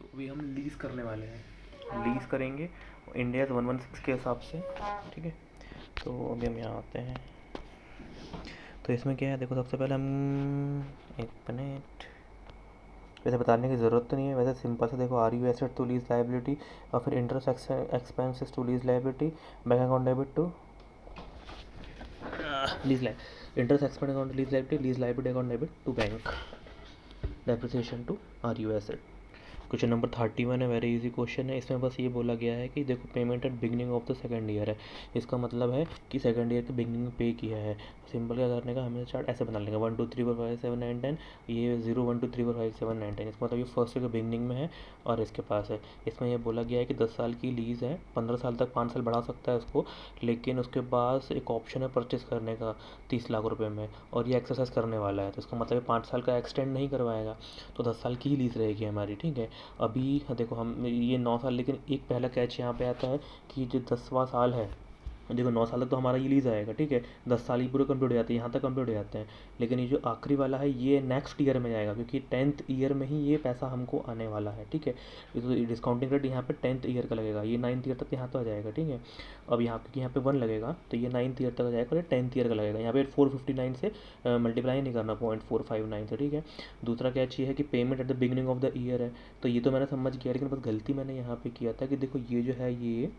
तो अभी हम लीज़ करने वाले हैं, लीज़ करेंगे इंडिया 116 के हिसाब से, ठीक है। तो अभी हम यहाँ आते हैं, तो इसमें क्या है देखो, सबसे पहले हम एक मिनट, वैसे बताने की ज़रूरत तो नहीं है, वैसे सिंपल से देखो, R U asset to lease liability और फिर interest expenses to lease liability, bank account debit to lease life, interest expense account lease liability account debit to bank, depreciation to R U asset. Question number 31 है, very easy question है। इसमें बस ये बोला गया है कि देखो payment at beginning of the second year है, इसका मतलब है कि सेकंड ईयर के बिगनिंग में पे किया है। सिंपल क्या करने का, हमें चार्ट ऐसे बना लेंगे 1 2 3 4 5 6 7 9 10, ये 0 1 2 3 4 5 7 9 10, इसका मतलब ये फर्स्ट ईयर के बिगनिंग में है और इसके पास है। इसमें यह बोला गया है कि 10 साल की लीज़ है, 15 साल तक 5 साल बढ़ा सकता है उसको, लेकिन उसके पास एक ऑप्शन है परचेस करने का 30 लाख रुपये में, और ये एक्सरसाइज करने वाला है। तो इसका मतलब 5 साल का एक्सटेंड नहीं करवाएगा, तो 10 साल की ही लीज़ रहेगी हमारी, ठीक है। अभी देखो हम ये 9 साल, लेकिन एक पहला कैच यहाँ पे आता है कि जो 10वां साल है, देखो 9 साल तक तो हमारा ये लीज आएगा, ठीक है, 10 साल ही पूरे कंप्लीट हो जाते हैं, यहाँ तक कंप्लीट हो जाते हैं। लेकिन ये जो आखिरी वाला है ये नेक्स्ट ईयर में जाएगा, क्योंकि 10th ईयर में ही ये पैसा हमको आने वाला है, ठीक है। तो डिस्काउंटिंग रेट यहाँ पे 10th ईयर का लगेगा, ये 9th ईयर तक यहाँ तो आ जाएगा, ठीक है। अब यहाँ क्योंकि यहाँ पे 1 लगेगा तो ये 9th ईयर तक आ जाएगा, और ये 10th ईयर का लगेगा। यहाँ पे 459 से मल्टीप्लाई नहीं करना 0.459 से, ठीक है। दूसरा कैच ये है कि payment at the beginning of the year है, तो ये तो मैंने समझ गया, लेकिन बस गलती मैंने यहाँ पे किया था कि देखो ये जो है, ये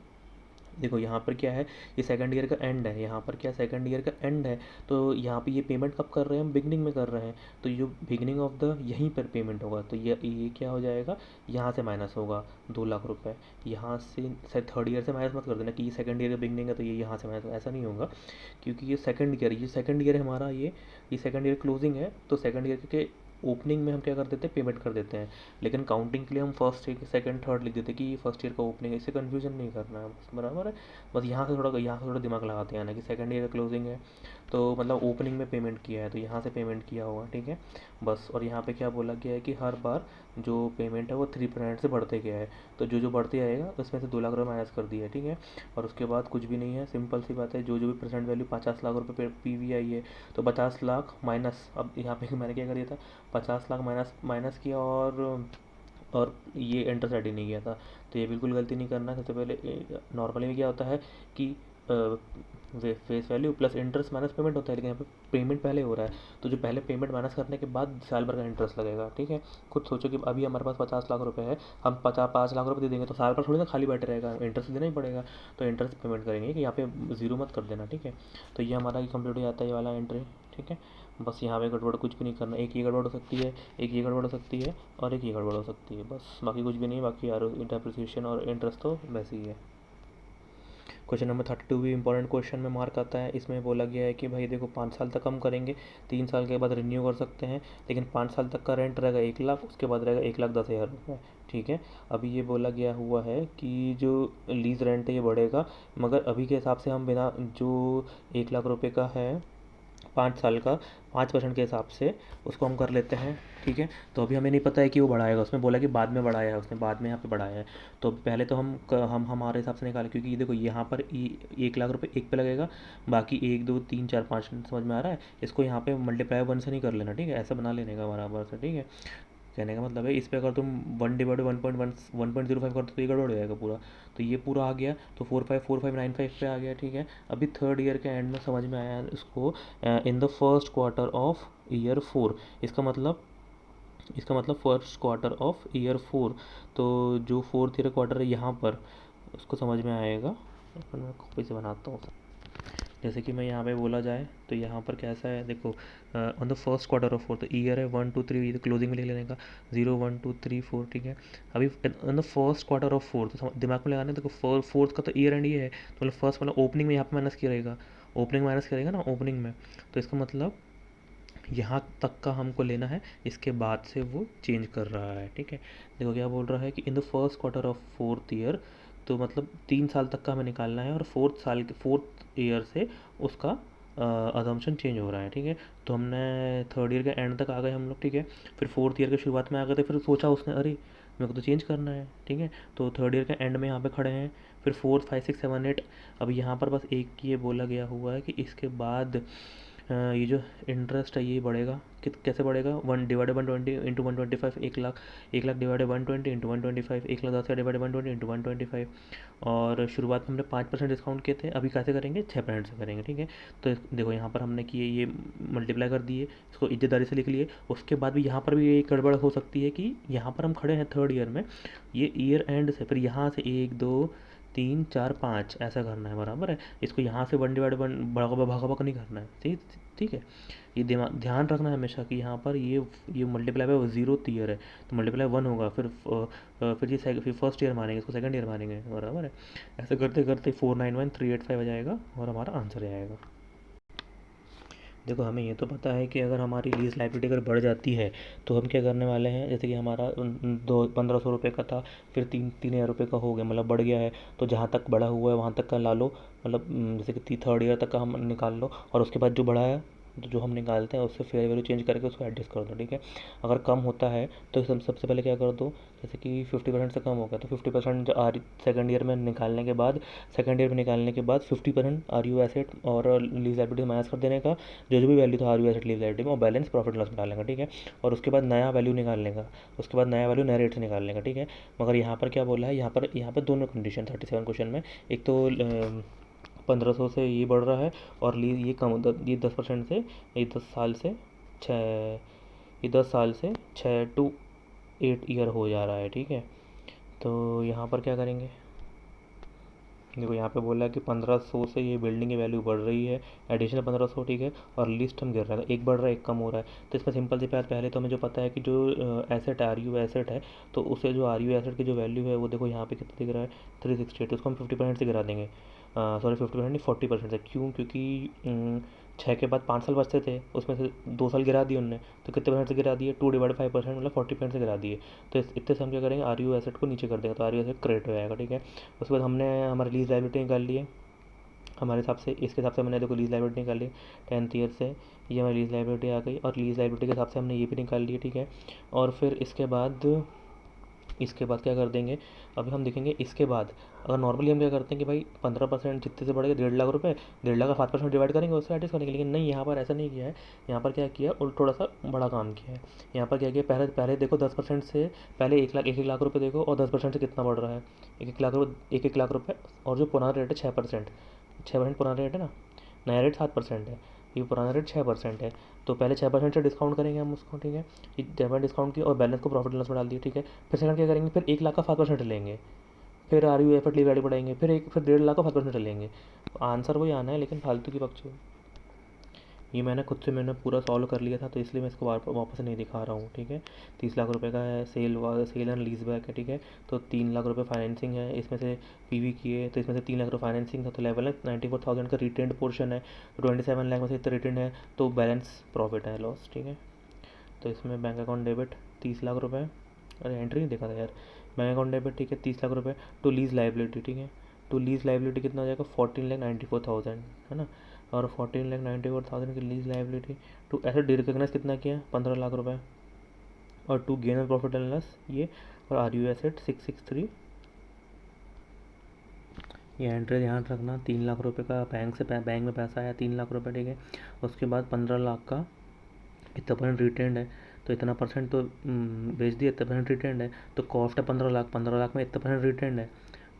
देखो यहाँ पर क्या है, ये सेकंड ईयर का एंड है, यहाँ पर क्या सेकंड ईयर का एंड है, तो यहाँ पे ये पेमेंट कब कर रहे हैं हम, बिगनिंग में कर रहे हैं, तो ये बिगनिंग ऑफ द यहीं पर पेमेंट होगा, तो ये क्या हो जाएगा, यहाँ से माइनस होगा 2 लाख रुपए, यहाँ से शायद थर्ड ईयर से माइनस मत कर देना कि ये सेकंड ईयर का बिगनिंग है तो ये यहाँ से माइनस, ऐसा नहीं होगा, क्योंकि ये सेकंड ईयर है हमारा, ये सेकंड ईयर क्लोजिंग है, तो सेकंड ईयर के ओपनिंग में हम क्या कर देते हैं, पेमेंट कर देते हैं। लेकिन काउंटिंग के लिए हम फर्स्ट सेकंड थर्ड लिख देते हैं कि ये फर्स्ट ईयर का ओपनिंग है, इससे कन्फ्यूजन नहीं करना है, बराबर है। बस यहाँ से थोड़ा दिमाग लगाते हैं ना कि सेकंड ईयर का क्लोजिंग है, तो मतलब ओपनिंग में पेमेंट किया है तो यहाँ से पेमेंट किया होगा, ठीक है। बस, और यहाँ पे क्या बोला गया है कि हर बार जो पेमेंट है वो 3% से बढ़ते गया है, तो जो जो बढ़ते आएगा उसमें से 2 लाख रुपये माइनस कर दिया है, ठीक है। और उसके बाद कुछ भी नहीं है, सिंपल सी बात है, जो जो भी प्रेजेंट वैल्यू 50 लाख रुपये PV आई है, तो 50 लाख माइनस, अब यहाँ पे मैंने क्या कर दिया था, 50 लाख माइनस माइनस किया, और ये एंटर साइड ही नहीं किया था, तो ये बिल्कुल गलती नहीं करना। सबसे पहले नॉर्मली में क्या होता है कि face value plus interest minus payment होता है, लेकिन यहाँ पे पेमेंट पहले हो रहा है, तो जो पहले पेमेंट माइनस करने के बाद साल भर का इंटरेस्ट लगेगा, ठीक है। खुद सोचो कि अभी हमारे पास 50 लाख रुपए है, हम 5 लाख रुपए दे देंगे तो साल भर थोड़ी ना खाली बैठे रहेगा, इंटरेस्ट देना ही पड़ेगा, तो इंटरेस्ट पेमेंट करेंगे कि यहाँ पे जीरो मत कर देना, ठीक है। तो ये हमारा कंप्लीट हो जाता है ये वाला एंट्री, ठीक है। बस यहाँ पे गड़बड़ कुछ भी नहीं करना, एक ये गड़बड़ हो सकती है, एक ये गड़बड़ हो सकती है, और एक ये गड़बड़ हो सकती है, बस बाकी कुछ भी नहीं है। बाकी यार डेप्रिसिएशन और इंटरेस्ट तो वैसे ही है। क्वेश्चन नंबर 32 भी इंपॉर्टेंट क्वेश्चन में मार्क आता है। इसमें बोला गया है कि भाई देखो 5 साल तक हम करेंगे, 3 साल के बाद रिन्यू कर सकते हैं, लेकिन 5 साल तक का रेंट रहेगा 1 लाख, उसके बाद रहेगा 1,10,000 रुपये, ठीक है। अभी ये बोला गया हुआ है कि जो लीज़ रेंट है ये बढ़ेगा, मगर अभी के हिसाब से हम बिना जो 1 लाख रुपये का है 5 साल का 5% के हिसाब से उसको हम कर लेते हैं, ठीक है। तो अभी हमें नहीं पता है कि वो बढ़ाएगा, उसमें बोला कि बाद में बढ़ाया है, उसने बाद में यहाँ पे बढ़ाया है, तो पहले तो हम हमारे हिसाब से निकालें, क्योंकि ये देखो यहाँ पर 1 लाख रुपये एक पे लगेगा, बाकी 1 2 3 4 5 समझ में आ रहा है, इसको यहाँ पे मल्टीप्लाई 1 से नहीं कर लेना, ठीक है, ऐसा बना लेने का बराबर से, ठीक है। कहने का मतलब है इस पे अगर तुम 1/1.05 कर दो तो ये गड़बड़ हो जाएगा पूरा, तो ये पूरा आ गया, तो 454595 पे आ गया, ठीक है। अभी थर्ड ईयर के एंड में समझ में आया इसको, in the first quarter of year 4, इसका मतलब फर्स्ट क्वार्टर ऑफ ईयर 4, तो जो फोर्थ ईयर क्वार्टर है यहाँ पर उसको समझ में आएगा। अपन मैं कॉपी से बनाता हूँ, जैसे कि मैं यहाँ पे बोला जाए तो यहाँ पर कैसा है देखो, on the first quarter of 4, तो ईयर है 1 2 3, ये तो क्लोजिंग में लिख लेने का 0 1 2 3 4, ठीक है। अभी on the first quarter of 4, तो दिमाग में लगाना, देखो फोर्थ का तो ईयर एंड ये है, तो मतलब फर्स्ट मतलब ओपनिंग में यहाँ पे माइनस किया रहेगा, ओपनिंग माइनस करेगा ना ओपनिंग में, तो इसका मतलब यहाँ तक का हमको लेना है, इसके बाद से वो चेंज कर रहा है, ठीक है। देखो क्या बोल रहा है कि in the first quarter of fourth year, तो मतलब 3 साल तक का हमें निकालना है, और फोर्थ ईयर से उसका अजम्पशन चेंज हो रहा है, ठीक है। तो हमने थर्ड ईयर के एंड तक आ गए हम लोग, ठीक है। फिर फोर्थ ईयर के शुरुआत में आ गए थे, फिर सोचा उसने अरे मेरे को तो चेंज करना है, ठीक है। तो थर्ड ईयर के एंड में यहाँ पे खड़े हैं, फिर 4 5 6 7 8, अब यहाँ पर बस एक ये बोला गया हुआ है कि इसके बाद ये जो इंटरेस्ट है ये बढ़ेगा, कैसे बढ़ेगा, 1/120 into 125, 1 lakh, 1 lakh divided 120 into 125, 1 lakh 10 का डिवाइडेड 120 इंटू 125। और शुरुआत में हमने 5% डिस्काउंट किए थे, अभी कैसे करेंगे, 6% से करेंगे, ठीक है। तो देखो यहाँ पर हमने किए, ये मल्टीप्लाई कर दिए, इसको इज्जतदारी से लिख लिए। उसके बाद भी यहाँ पर भी ये गड़बड़ हो सकती है कि यहाँ पर हम खड़े हैं 3rd ईयर में, ये ईयर एंड से फिर यहाँ से 1 2 3 4 5 ऐसा करना है, बराबर है। इसको यहाँ से 1/1 भागा भागा नहीं करना है, ठीक, ठीक है। ये ध्यान रखना है हमेशा कि यहाँ पर ये मल्टीप्लाई बाय 0th ईयर है, तो मल्टीप्लाई 1 होगा, फिर ये फिर फर्स्ट ईयर मानेंगे, इसको सेकंड ईयर मानेंगे, बराबर है। ऐसे करते करते 491385 आ जाएगा और हमारा आंसर आएगा। देखो हमें ये तो पता है कि अगर हमारी लीज़ लायबिलिटी अगर बढ़ जाती है तो हम क्या करने वाले हैं, जैसे कि हमारा 1500 रुपये का था, फिर 3000 रुपये का हो गया, मतलब बढ़ गया है, तो जहाँ तक बढ़ा हुआ है वहाँ तक का ला लो, मतलब जैसे कि 3rd ईयर तक का हम निकाल लो, और उसके बाद जो बढ़ा है तो जो हम निकालते हैं उससे फेयर वैल्यू चेंज करके उसको एडजस्ट कर दो, ठीक है। अगर कम होता है तो सबसे पहले क्या कर दो, जैसे कि 50% से कम हो गया तो 50% सेकंड ईयर में निकालने के बाद, 50% आर यू एसेट और लीज लायबिलिटी माइनस कर देने का, जो जो भी वैल्यू था R U asset lease liability में, और बैलेंस प्रॉफिट लॉस में डालेंगे, ठीक है। और उसके बाद नया वैल्यू निकालने का, उसके बाद नया वैल्यू नए रेट से निकालने का, ठीक है। मगर यहाँ पर क्या बोला है, यहाँ पर दोनों कंडीशन 37 क्वेश्चन में, एक तो 1500 से ये बढ़ रहा है, और ये कम, ये 10% से, ये 10 साल से 6, ये 10 साल से 6 to 8 ईयर हो जा रहा है, ठीक है। तो यहाँ पर क्या करेंगे, देखो यहाँ पे बोला है कि 1500 से ये बिल्डिंग की वैल्यू बढ़ रही है, एडिशनल 1500, ठीक है, और लिस्ट हम गिर रहा है, तो एक बढ़ रहा है एक कम हो रहा है। तो इसमें सिंपल सी बात, पहले तो हमें जो पता है कि जो एसेट आर यू एसेट है, तो उसे जो आर यू एसेट की जो वैल्यू है वो देखो यहाँ पे कितना दिख रहा है, 368, उसको हम 50% से गिरा देंगे, सॉरी 50% नहीं 40% से, क्यों, क्योंकि 6 के बाद 5 साल बचते थे, उसमें से 2 साल गिरा दिए उनने, तो कितने परसेंट से गिरा दिए, 2/5%, मतलब 40% से गिरा दिए। तो इतने से हम क्या करेंगे, आर यू एसेट को नीचे कर देंगे, तो आर यू एसेट क्रेडिट हो जाएगा, ठीक है। उसके बाद हमने हमारी लीज लायबिलिटी निकाल ली है हमारे हिसाब से, इसके हिसाब से हमने देखो लीज लायबिलिटी निकाल ली 10th ईयर से, ये हमारी लीज लायबिलिटी आ गई, और लीज लायबिलिटी के हिसाब से हमने ये भी निकाल ली है, ठीक है। और फिर इसके बाद क्या कर देंगे, अभी हम देखेंगे इसके बाद, अगर नॉर्मली हम क्या करते हैं कि भाई 15% जितने से बढ़ेगा 1.5 लाख रुपये, 1.5 लाख का 5% डिवाइड करेंगे, उससे एडजस्ट करेंगे, लेकिन नहीं, यहाँ पर ऐसा नहीं किया है। यहाँ पर क्या किया, और थोड़ा सा बड़ा काम किया है। यहाँ पर क्या किया, पहले पहले देखो 10% से, पहले 1 लाख रुपये देखो, और 10% से कितना बढ़ रहा है, 1 1 लाख रुपये, और जो पुराना रेट है 6%, 6% पुराना रेट है ना, नया रेट 7% है, ये पुराना रेट 6% है। तो पहले 6% से डिस्काउंट करेंगे हम उसको, ठीक है, 6% डिस्काउंट किया और बैलेंस को प्रॉफिट लॉस में डाल दिया, ठीक है। फिर सेकंड क्या करेंगे, फिर 1 लाख का 5% लेंगे, फिर आर यू एफर्ट ली वैल्यू बढ़ाएंगे, फिर 1.5 लाख का 5% लेंगे। आंसर वही आना है, लेकिन फालतू की बकचोद। ये मैंने पूरा सॉल्व कर लिया था, तो इसलिए मैं इसको वापस नहीं दिखा रहा हूँ, ठीक है। 30 लाख रुपए का है, सेल एंड लीज बैक है, ठीक है। तो 3 लाख रुपए फाइनेंसिंग है, इसमें से पीवी किए तो इसमें से 3 लाख रुपये फाइनेंसिंग था, तो लेवल है 94,000 का रिटेंड पोर्शन है, तो 27 लाख में से इतना रिटेंड है, तो बैलेंस प्रॉफिट है लॉस, ठीक है। तो इसमें बैंक अकाउंट डेबिट 30 लाख रुपये, अरे एंट्री नहीं देखा था यार, बैंक अकाउंट डेबिट, ठीक है, 30 लाख रुपये टू लीज लाइबिलिटी, ठीक है। टू लीज लाइबिलिटी कितना हो जाएगा, 14,94,000, है ना। और 14,94,000 की lease liability to asset recognise कितना किया, 15 लाख रुपये, और to gain and profit and loss ये, और आर यू एसेट 663। ये एंट्री ध्यान रखना, 3 लाख रुपये का बैंक में पैसा आया, 3 लाख रुपये, ठीक है। उसके बाद 15 लाख का इतना परसेंट रिटेंड है, तो इतना परसेंट तो बेच दिया, इतना परसेंट रिटेंड है, तो कॉस्ट है 15 लाख, 15 लाख में इतना परसेंट रिटेंड है,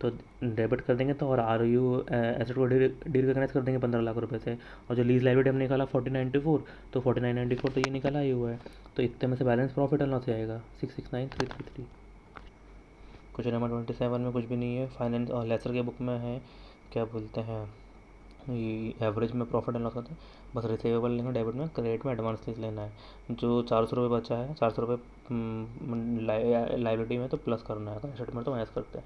तो डेबिट कर देंगे, तो और आर यू एसेट को रिकग्नाइज कर देंगे 15 लाख रुपये से। और जो लीज लाइबिलिटी हमने निकाला 1494, तो 14,994 तो ये निकाला ही हुआ है, तो इतने में से बैलेंस प्रॉफिट एंड लॉस आएगा 669,333। क्वेश्चन नंबर 27 में कुछ भी नहीं है, फाइनेंस और लेसर के बुक में है, क्या बोलते हैं, ये एवरेज में प्रॉफिट एंड लॉस होता है, बस रिसीवेबल लेना, डेबिट में, क्रेडिट में एडवांस लीज लेना है। जो 400 रुपये बचा है, 400 रुपये लाइबिलिटी में तो प्लस करना है, एसेट में तो माइनस करते हैं।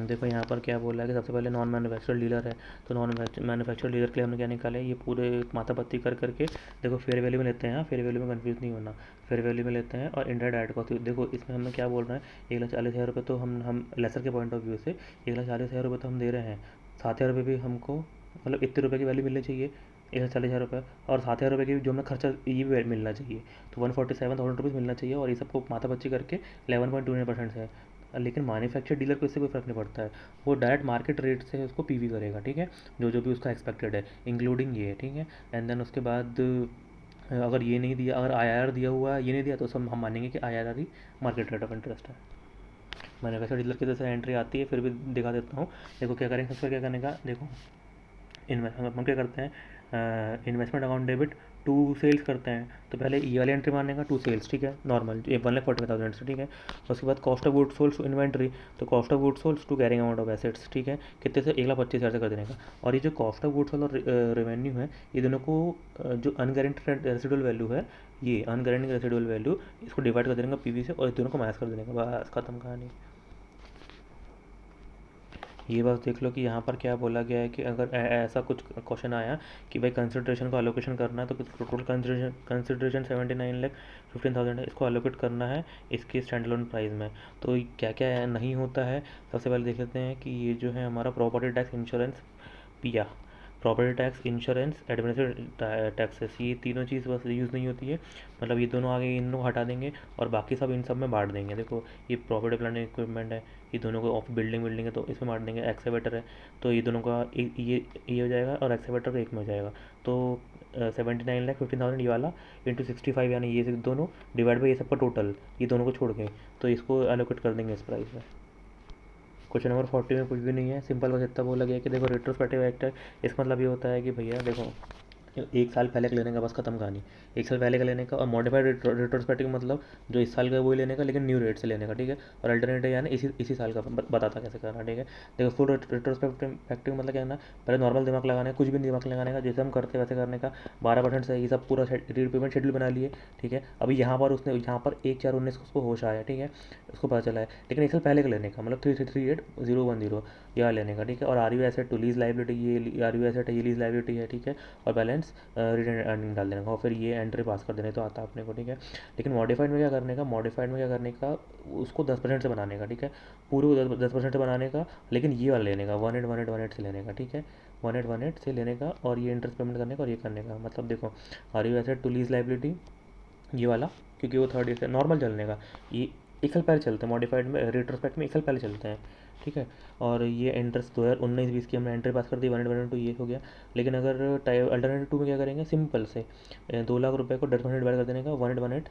देखो यहाँ पर क्या बोला है कि सबसे पहले नॉन मैन्युफैक्चर डीलर है, तो नॉन मैन्युफैक्चर डीलर के लिए हमने क्या निकाला है, ये पूरे माथापत्ती कर करके देखो फेयर वैल्यू में लेते हैं, फेयर वैल्यू में कंफ्यूज नहीं होना, फेयर वैल्यू में लेते हैं, और इंडायरेक्ट ऐड कॉस्ट, देखो इसमें हमें क्या बोल रहे हैं, 1,40,000 रुपये तो हम लेसर के पॉइंट ऑफ व्यू से 1,40,000 रुपये तो हम दे रहे हैं, 7,000 रुपये भी हमको, मतलब इतने रुपये की वैल्यू मिलनी चाहिए, 1,40,000 रुपये, और 7,000 रुपये की जो हमें खर्चा ये भी मिलना चाहिए, तो 147,000 रुपीज़ मिलना चाहिए, और ये सबको माथा पच्ची करके 11.29% है, लेकिन मैन्युफैक्चर डीलर को इससे कोई फ़र्क नहीं पड़ता है, वो डायरेक्ट मार्केट रेट से उसको पीवी करेगा, ठीक है, जो जो भी उसका एक्सपेक्टेड है, इंक्लूडिंग ये, ठीक है। एंड देन उसके बाद अगर ये नहीं दिया, अगर आईआरआर दिया हुआ है, ये नहीं दिया, तो सब हम मानेंगे कि IRR he market rate of interest है। मैन्युफैक्चर डीलर की तरफ से एंट्री आती है, फिर भी दिखा देता हूँ। देखो क्या करेंगे, सबसे क्या करने का, देखो हम क्या करते हैं, investment account debit to sales करते हैं, तो पहले ये वाली एंट्री मारने का, टू सेल्स, ठीक है, नॉर्मल, ये 1,40,000 से, ठीक है। उसके बाद cost of goods sold inventory, तो cost of goods sold to carrying amount of assets, ठीक है, कितने से, 1,25,000 से कर देने का। और ये जो कॉस्ट ऑफ गुड्स और रेवेन्यू है, ये दोनों को जो अनगारंटेड रेसिडुअल वैल्यू है, ये अनगारंटेड रेसिडुअल वैल्यू, इसको डिवाइड कर देने का पीवी से, और इस दोनों को माइनस कर देने का, बस खत्म कहानी। ये बस देख लो कि यहाँ पर क्या बोला गया है कि अगर ऐसा कुछ क्वेश्चन आया कि भाई कंसिड्रेशन का अलोकेशन करना है, तो टोटल कंसिड्रेशन 79,15,000 है, इसको अलोकेट करना है इसके स्टैंड लोन प्राइस में। तो क्या क्या नहीं होता है, सबसे पहले देख लेते हैं कि ये जो है हमारा प्रॉपर्टी टैक्स, इंश्योरेंस, पिया, property tax, insurance, administrative taxes, ये तीनों चीज़ बस यूज़ नहीं होती है, मतलब ये दोनों आगे इन लोग हटा देंगे और बाकी सब इन सब में बांट देंगे। देखो ये प्रॉपर्टी प्लांट इक्विपमेंट है, ये दोनों को ऑफ बिल्डिंग बिल्डिंग है तो इसमें बांट देंगे। एक्सेवेटर है तो ये दोनों का ये हो जाएगा, और एक्सेवेटर का एक में हो जाएगा। तो 79,15,000 ये वाला इंटू 65, यानी ये दोनों डिवाइड बाई ये सबका टोटल, ये दोनों को छोड़ के, तो इसको एलोकेट कर देंगे इस प्राइस में। क्वेश्चन नंबर 40 में कुछ भी नहीं है, सिंपल बस इतना बोला गया कि देखो रेट्रोस्पेक्टिव एक्ट है, इसका मतलब ये होता है कि भैया देखो एक साल पहले का लेने का, बस खत्म कहानी। एक साल पहले का लेने का, और मॉडिफाइड रेट्रोस्पेक्टिव मतलब जो इस साल का वही लेने का लेकिन न्यू रेट से लेने का, ठीक है। और अल्टरनेटिव यानी इसी साल का बताता कैसे करना, ठीक है। देखो फुल रेट्रोस्पेक्टिव मतलब क्या करना, पहले नॉर्मल दिमाग लगाना है, कुछ भी दिमाग लगाने का, जैसे हम करते वैसे करने का। 12% से ये सब पूरा रीपेमेंट शेड्यूल बना लिए, ठीक है। अभी यहाँ पर उसने यहाँ पर 1/4/19 को उसको होश आया, ठीक है, उसको पता चला है, लेकिन एक साल पहले का लेने का मतलब 338,010 यह लेने का, ठीक है। और R U asset to lease liability, ये आर यू एसेट है, ये लीज लाइबिलिटी है, ठीक है। और बैलेंस रिटर्न अर्निंग डाल देने का, और फिर ये एंट्री पास कर देने तो आता है अपने को, ठीक है। लेकिन मॉडिफाइड में क्या करने का, मॉडिफाइड में क्या करने का, उसको 10% से बनाने का, ठीक है, पूरे को 10% से बनाने का, लेकिन ये वाला लेने का 1818 से लेने का, ठीक है, 1818 से लेने का, और ये इंटरेस्ट पेमेंट करने का, और ये करने का। मतलब देखो R U asset to lease liability ये वाला, क्योंकि वो थर्ड ईयर से नॉर्मल चलने का, ये एक साल पहले चलते हैं, मॉडिफाइड में रेट्रोस्पेक्ट में एक साल पहले चलते हैं, ठीक है। और ये इंटरेस्ट 2019-20 की हमने एंट्री पास कर दी, 1/2 ये हो गया। लेकिन अगर अल्टरनेटिव 2 में क्या करेंगे, सिंपल से 2 लाख रुपये को 10% डिवाइड कर देने का, 1/18,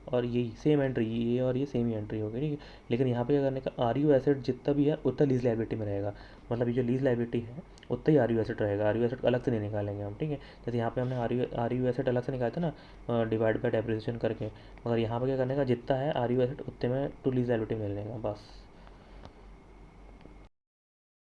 और यही सेम एंट्री, ये और ये सेम ही एंट्री होगी, ठीक है। लेकिन यहाँ पे क्या करने का, आर यू एसेट जितना भी है उतना लीज लाइबिलिटी में रहेगा, मतलब ये जो लीज लाइबिलिटी है उतना ही आर यू एसेट रहेगा, आर यू एसेट अलग से नहीं निकालेंगे हम, ठीक है। जैसे यहाँ पे हमने आर यू एसेट अलग से निकाला था ना, डिवाइड बाय डेप्रिसिएशन करके, मगर यहाँ पे क्या करने का, जितना है आर यू एसेट उतने में टू लीज लाइबिलिटी में लेने का, बस।